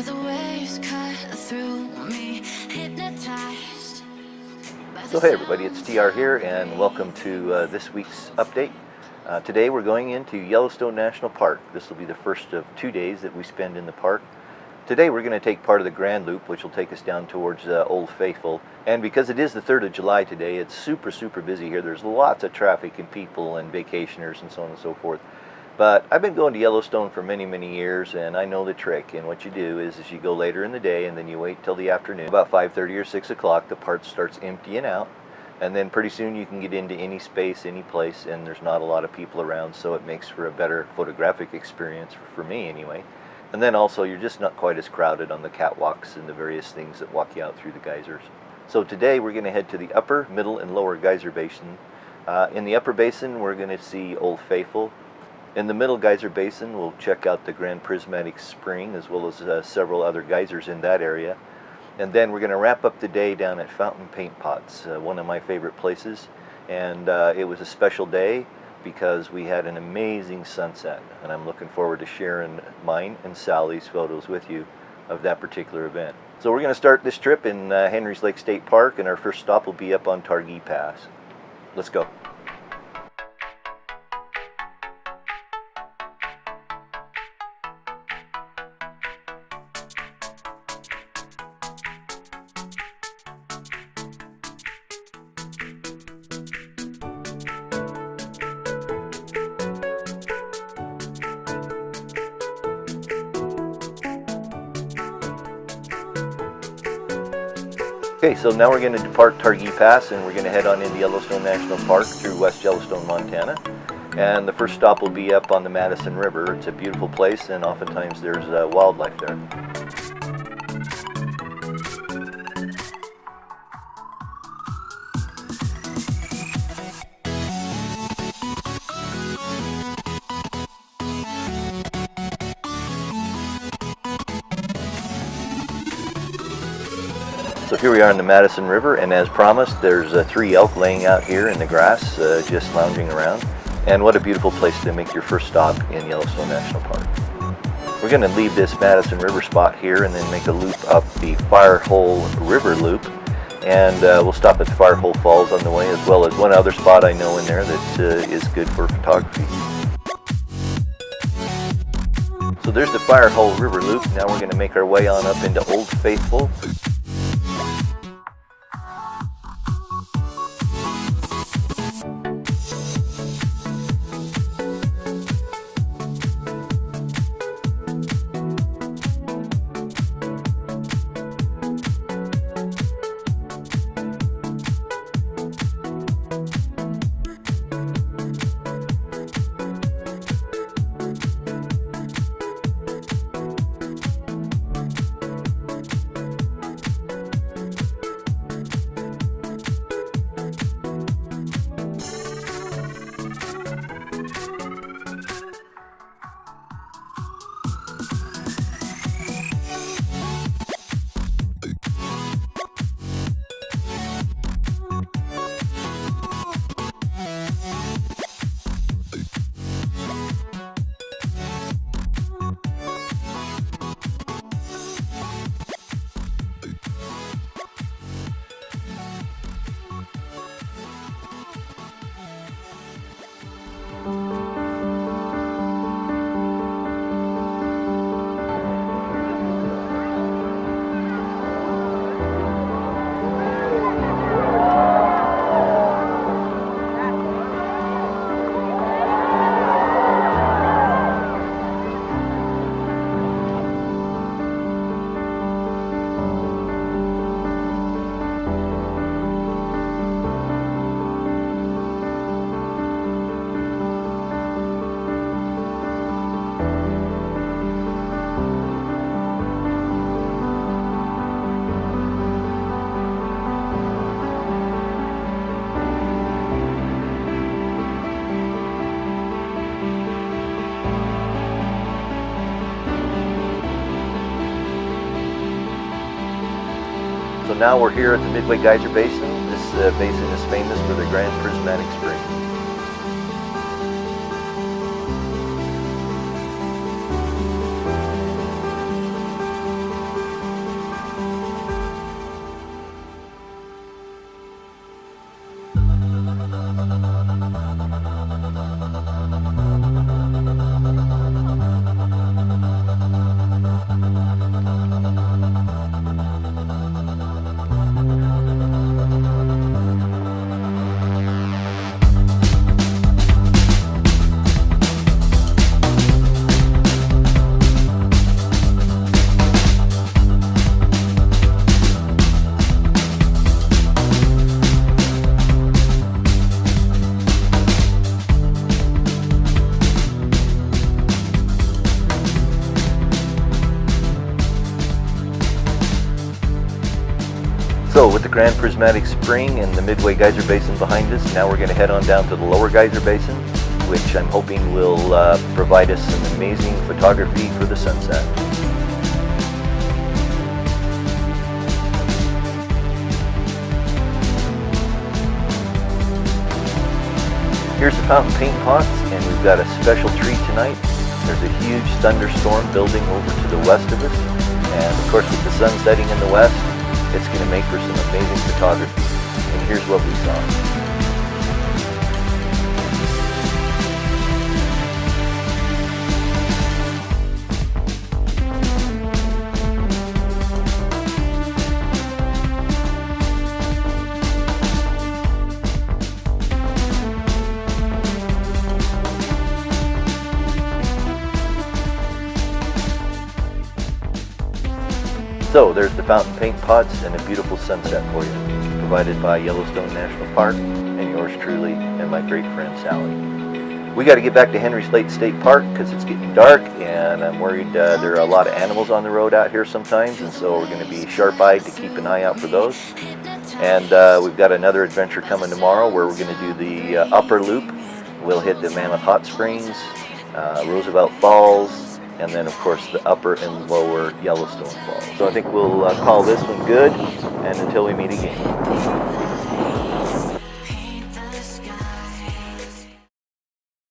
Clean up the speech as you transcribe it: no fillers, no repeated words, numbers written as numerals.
the waves cut through me, hypnotized. So hey everybody, it's TR here and welcome to this week's update. Today we're going into Yellowstone National Park. This will be the first of 2 days that we spend in the park. Today we're going to take part of the Grand Loop, which will take us down towards Old Faithful. And because it is the 3rd of July today, it's super busy here. There's lots of traffic and people and vacationers and so on and so forth. But I've been going to Yellowstone for many years, and I know the trick. And what you do is you go later in the day and then you wait till the afternoon. About 5:30 or 6 o'clock, the park starts emptying out. And then pretty soon you can get into any space, any place, and there's not a lot of people around, so it makes for a better photographic experience, for me anyway. And then also you're just not quite as crowded on the catwalks and the various things that walk you out through the geysers. So today we're going to head to the Upper, Middle, and Lower Geyser Basin. In the Upper Basin we're going to see Old Faithful. In the Middle Geyser Basin we'll check out the Grand Prismatic Spring as well as several other geysers in that area. And then we're going to wrap up the day down at Fountain Paint Pots, one of my favorite places. And it was a special day because we had an amazing sunset, and I'm looking forward to sharing mine and Sally's photos with you of that particular event. So we're going to start this trip in Henry's Lake State Park, and our first stop will be up on Targhee Pass. Let's go. Okay, so now we're going to depart Targhee Pass and we're going to head on into Yellowstone National Park through West Yellowstone, Montana. And the first stop will be up on the Madison River. It's a beautiful place and oftentimes there's wildlife there. So here we are in the Madison River, and as promised, there's 3 elk laying out here in the grass, just lounging around. And what a beautiful place to make your first stop in Yellowstone National Park. We're going to leave this Madison River spot here and then make a loop up the Firehole River Loop. And we'll stop at the Firehole Falls on the way, as well as one other spot I know in there that is good for photography. So there's the Firehole River Loop. Now we're going to make our way on up into Old Faithful. So now we're here at the Midway Geyser Basin. This basin is famous for the Grand Prismatic Spring. So with the Grand Prismatic Spring and the Midway Geyser Basin behind us, now we're going to head on down to the Lower Geyser Basin, which I'm hoping will provide us some amazing photography for the sunset. Here's the fountain paint pots, and we've got a special treat tonight. There's a huge thunderstorm building over to the west of us, and of course with the sun setting in the west, it's going to make for some amazing photography. And here's what we saw. So there's the fountain paint pots and a beautiful sunset for you, provided by Yellowstone National Park and yours truly and my great friend Sally. We got to get back to Henry's Lake State Park because it's getting dark, and I'm worried there are a lot of animals on the road out here sometimes, and so we're going to be sharp-eyed to keep an eye out for those. And we've got another adventure coming tomorrow where we're going to do the upper loop. We'll hit the Mammoth Hot Springs, Roosevelt Falls, and then of course the upper and lower Yellowstone Falls. So I think we'll call this one good, and until we meet again.